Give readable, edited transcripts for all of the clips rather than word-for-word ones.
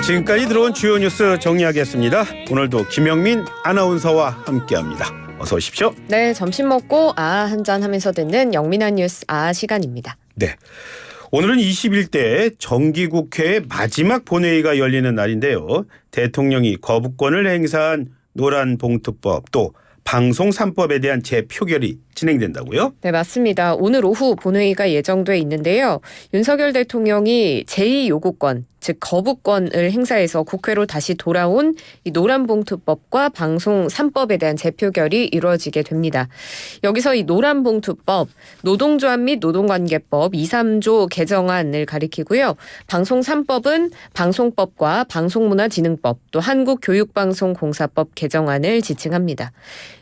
지금까지 들어온 주요 뉴스 정리하겠습니다. 오늘도 김영민 아나운서와 함께합니다. 어서 오십시오. 네, 점심 먹고 한잔 하면서 듣는 영민한 뉴스 시간입니다. 네, 오늘은 21대 정기국회의 마지막 본회의가 열리는 날인데요. 대통령이 거부권을 행사한 노란봉투법 또 방송 3법에 대한 재표결이 진행된다고요? 네, 맞습니다. 오늘 오후 본회의가 예정돼 있는데요. 윤석열 대통령이 제2요구권, 즉 거부권을 행사해서 국회로 다시 돌아온 이 노란봉투법과 방송 3법에 대한 재표결이 이루어지게 됩니다. 여기서 이 노란봉투법, 노동조합 및 노동관계법 2, 3조 개정안을 가리키고요. 방송 3법은 방송법과 방송문화진흥법 또 한국교육방송공사법 개정안을 지칭합니다.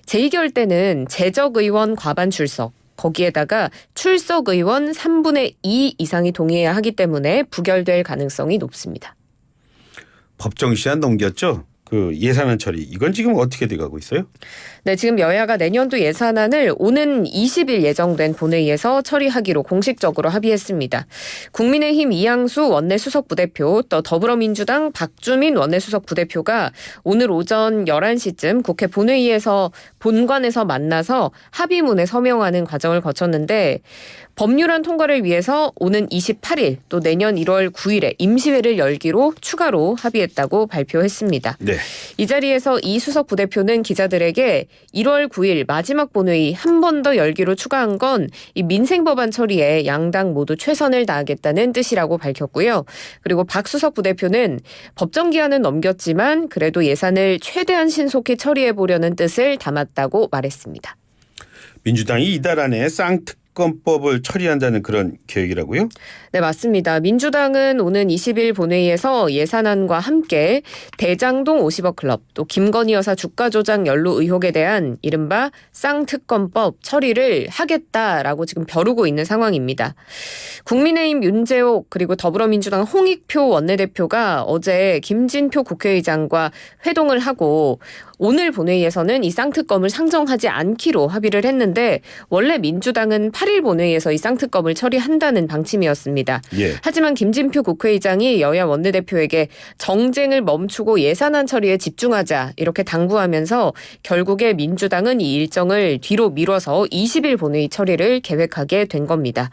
제2결 때는 재적의원 과반 출석, 거기에다가 출석 의원 3분의 2 이상이 동의해야 하기 때문에 부결될 가능성이 높습니다. 법정 시한 넘겼죠? 그 예산안 처리 이건 지금 어떻게 돼가고 있어요? 네, 지금 여야가 내년도 예산안을 오는 20일 예정된 본회의에서 처리하기로 공식적으로 합의했습니다. 국민의힘 이양수 원내수석 부대표 또 더불어민주당 박주민 원내수석 부대표가 오늘 오전 11시쯤 국회 본관에서 만나서 합의문에 서명하는 과정을 거쳤는데 법률안 통과를 위해서 오는 28일 또 내년 1월 9일에 임시회를 열기로 추가로 합의했다고 발표했습니다. 네. 이 자리에서 이 수석 부대표는 기자들에게 1월 9일 마지막 본회의 한 번 더 열기로 추가한 건 이 민생법안 처리에 양당 모두 최선을 다하겠다는 뜻이라고 밝혔고요. 그리고 박 수석 부대표는 법정 기한은 넘겼지만 그래도 예산을 최대한 신속히 처리해보려는 뜻을 담았다고 말했습니다. 민주당이 이달 안에 쌍특검법을 처리한다는 그런 계획이라고요? 네, 맞습니다. 민주당은 오는 20일 본회의에서 예산안과 함께 대장동 50억 클럽 또 김건희 여사 주가 조작 연루 의혹에 대한 이른바 쌍특검법 처리를 하겠다라고 지금 벼르고 있는 상황입니다. 국민의힘 윤재옥 그리고 더불어민주당 홍익표 원내대표가 어제 김진표 국회의장과 회동을 하고 오늘 본회의에서는 이 쌍특검을 상정하지 않기로 합의를 했는데 원래 민주당은 8일 본회의에서 이 쌍특검을 처리한다는 방침이었습니다. 예. 하지만 김진표 국회의장이 여야 원내대표에게 정쟁을 멈추고 예산안 처리에 집중하자 이렇게 당부하면서 결국에 민주당은 이 일정을 뒤로 미뤄서 20일 본회의 처리를 계획하게 된 겁니다.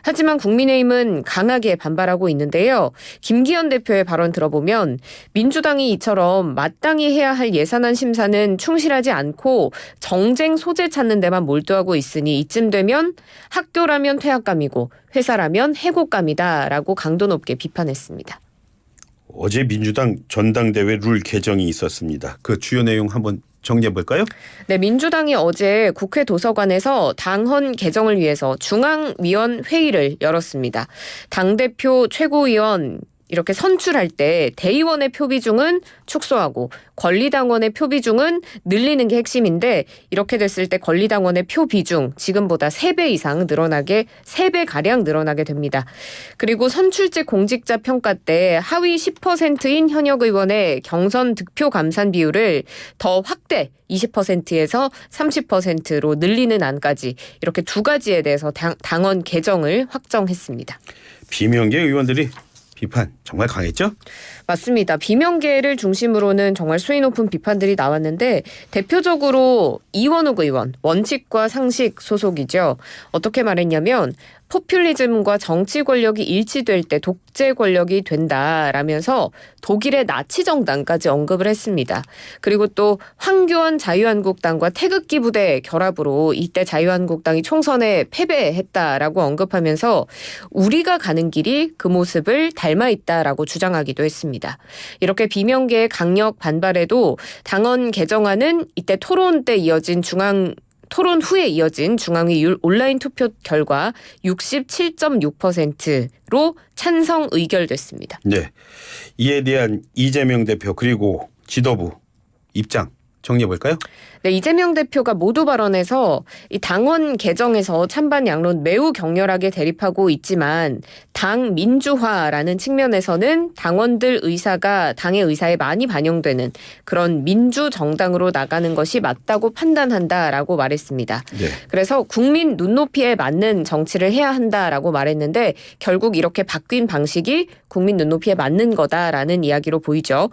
하지만 국민의힘은 강하게 반발하고 있는데요. 김기현 대표의 발언 들어보면 민주당이 이처럼 마땅히 해야 할 예산안 심사는 충실하지 않고 정쟁 소재 찾는 데만 몰두하고 있으니 이쯤 되면 학교라면 퇴학감이고 회사라면 해고감이다라고 강도 높게 비판했습니다. 어제 민주당 전당대회 룰 개정이 있었습니다. 그 주요 내용 한번 정리해 볼까요? 네, 민주당이 어제 국회 도서관에서 당헌 개정을 위해서 중앙위원 회의를 열었습니다. 당대표 최고위원 이렇게 선출할 때 대의원의 표 비중은 축소하고 권리당원의 표 비중은 늘리는 게 핵심인데 이렇게 됐을 때 권리당원의 표 비중 지금보다 3배 이상 늘어나게 3배가량 늘어나게 됩니다. 그리고 선출직 공직자 평가 때 하위 10%인 현역 의원의 경선 득표 감산 비율을 더 확대 20%에서 30%로 늘리는 안까지 이렇게 두 가지에 대해서 당헌 개정을 확정했습니다. 비명계 의원들이 비판 정말 강했죠? 맞습니다. 비명계를 중심으로는 정말 수위 높은 비판들이 나왔는데 대표적으로 이원욱 의원, 원칙과 상식 소속이죠. 어떻게 말했냐면 포퓰리즘과 정치 권력이 일치될 때 독재 권력이 된다라면서 독일의 나치 정당까지 언급을 했습니다. 그리고 또 황교안 자유한국당과 태극기 부대 결합으로 이때 자유한국당이 총선에 패배했다라고 언급하면서 우리가 가는 길이 그 모습을 닮아 있다라고 주장하기도 했습니다. 이렇게 비명계의 강력 반발에도 당헌 개정안은 이때 토론 후에 이어진 중앙위 온라인 투표 결과 67.6%로 찬성 의결됐습니다. 네, 이에 대한 이재명 대표 그리고 지도부 입장 정리해 볼까요? 네, 이재명 대표가 모두 발언에서 이 당원 개정에서 찬반 양론 매우 격렬하게 대립하고 있지만 당 민주화라는 측면에서는 당원들 의사가 당의 의사에 많이 반영되는 그런 민주 정당으로 나가는 것이 맞다고 판단한다라고 말했습니다. 네. 그래서 국민 눈높이에 맞는 정치를 해야 한다라고 말했는데 결국 이렇게 바뀐 방식이 국민 눈높이에 맞는 거다라는 이야기로 보이죠.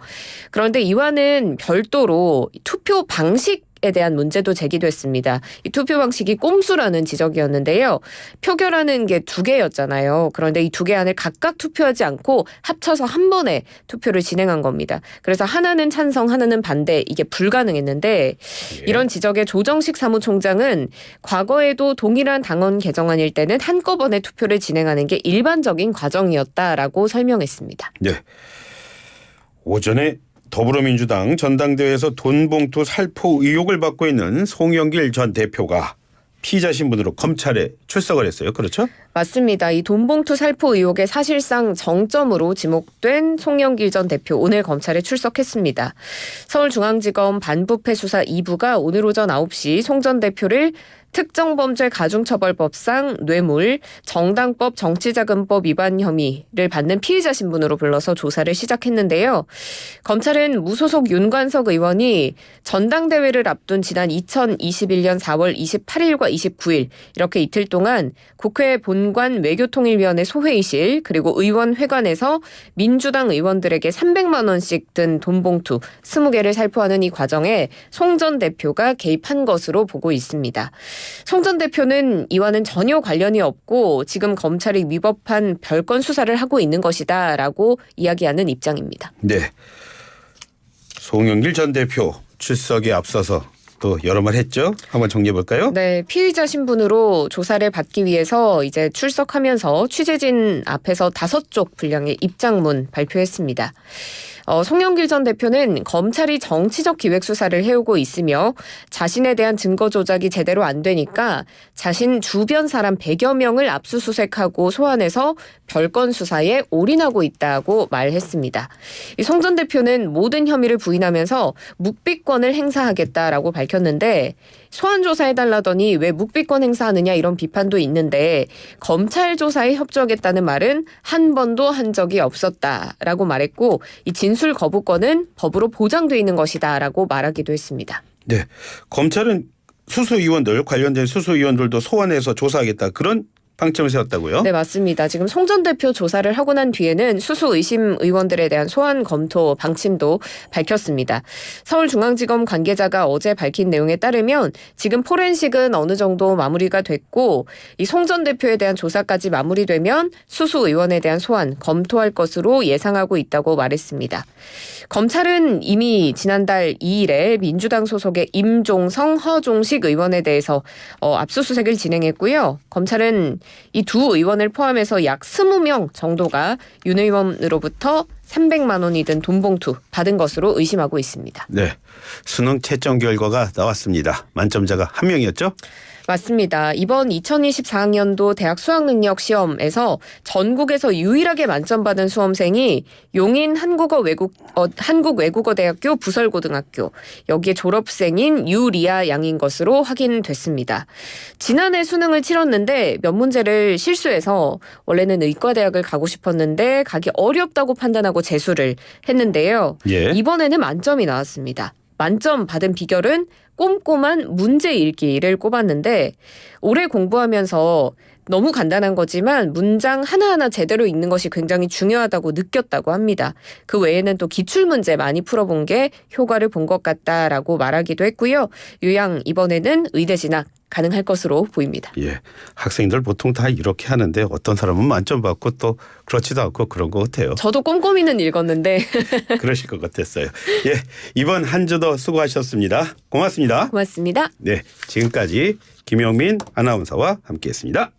그런데 이와는 별도로 투표 방식에 대한 문제도 제기됐습니다. 이 투표 방식이 꼼수라는 지적이었는데요. 표결하는 게 2개였잖아요. 그런데 이 2개 안을 각각 투표하지 않고 합쳐서 한 번에 투표를 진행한 겁니다. 그래서 하나는 찬성, 하나는 반대 이게 불가능했는데 이런 지적에 조정식 사무총장은 과거에도 동일한 당원 개정안일 때는 한꺼번에 투표를 진행하는 게 일반적인 과정이었다라고 설명했습니다. 네. 오전에 더불어민주당 전당대회에서 돈봉투 살포 의혹을 받고 있는 송영길 전 대표가 피의자 신분으로 검찰에 출석을 했어요. 그렇죠? 맞습니다. 이 돈봉투 살포 의혹의 사실상 정점으로 지목된 송영길 전 대표 오늘 검찰에 출석했습니다. 서울중앙지검 반부패 수사 2부가 오늘 오전 9시 송 전 대표를 특정범죄 가중처벌법상 뇌물, 정당법 정치자금법 위반 혐의를 받는 피의자 신분으로 불러서 조사를 시작했는데요. 검찰은 무소속 윤관석 의원이 전당대회를 앞둔 지난 2021년 4월 28일과 29일 이렇게 이틀 동안 국회 본관 외교통일위원회 소회의실 그리고 의원회관에서 민주당 의원들에게 300만 원씩 든 돈봉투 20개를 살포하는 이 과정에 송 전 대표가 개입한 것으로 보고 있습니다. 송 전 대표는 이와는 전혀 관련이 없고 지금 검찰이 위법한 별건 수사를 하고 있는 것이다라고 이야기하는 입장입니다. 네. 송영길 전 대표 출석에 앞서서 또 여러 말 했죠. 한번 정리해 볼까요? 네, 피의자 신분으로 조사를 받기 위해서 이제 출석하면서 취재진 앞에서 5쪽 분량의 입장문 발표했습니다. 송영길 전 대표는 검찰이 정치적 기획 수사를 해오고 있으며 자신에 대한 증거 조작이 제대로 안 되니까 자신 주변 사람 100여 명을 압수수색하고 소환해서 별건 수사에 올인하고 있다고 말했습니다. 송 전 대표는 모든 혐의를 부인하면서 묵비권을 행사하겠다라고 밝혔는데 소환 조사해달라더니 왜 묵비권 행사하느냐 이런 비판도 있는데 검찰 조사에 협조하겠다는 말은 한 번도 한 적이 없었다라고 말했고 이 진술 거부권은 법으로 보장돼 있는 것이다라고 말하기도 했습니다. 네. 검찰은 수수의원들 관련된 수수의원들도 소환해서 조사하겠다 그런 방침을 세웠다고요? 네, 맞습니다. 지금 송 전 대표 조사를 하고 난 뒤에는 수수 의심 의원들에 대한 소환 검토 방침도 밝혔습니다. 서울중앙지검 관계자가 어제 밝힌 내용에 따르면 지금 포렌식은 어느 정도 마무리가 됐고 이 송 전 대표에 대한 조사까지 마무리되면 수수 의원에 대한 소환 검토할 것으로 예상하고 있다고 말했습니다. 검찰은 이미 지난달 2일에 민주당 소속의 임종성, 허종식 의원에 대해서 압수수색을 진행했고요. 검찰은 이 두 의원을 포함해서 약 20명 정도가 윤 의원으로부터 300만 원이 든 돈봉투 받은 것으로 의심하고 있습니다. 네. 수능 채점 결과가 나왔습니다. 만점자가 1명이었죠? 맞습니다. 이번 2024학년도 대학 수학능력 시험에서 전국에서 유일하게 만점 받은 수험생이 용인 한국외국어대학교 부설고등학교 여기에 졸업생인 유리아 양인 것으로 확인됐습니다. 지난해 수능을 치렀는데 몇 문제를 실수해서 원래는 의과대학을 가고 싶었는데 가기 어렵다고 판단하고 재수를 했는데요. 예. 이번에는 만점이 나왔습니다. 만점 받은 비결은 꼼꼼한 문제 읽기를 꼽았는데 오래 공부하면서 너무 간단한 거지만 문장 하나하나 제대로 읽는 것이 굉장히 중요하다고 느꼈다고 합니다. 그 외에는 또 기출문제 많이 풀어본 게 효과를 본 것 같다라고 말하기도 했고요. 유양 이번에는 의대 진학 가능할 것으로 보입니다. 예, 학생들 보통 다 이렇게 하는데 어떤 사람은 만점 받고 또 그렇지도 않고 그런 것 같아요. 저도 꼼꼼히는 읽었는데 그러실 것 같았어요. 예, 이번 한 주도 수고하셨습니다. 고맙습니다. 고맙습니다. 네, 지금까지 김영민 아나운서와 함께했습니다.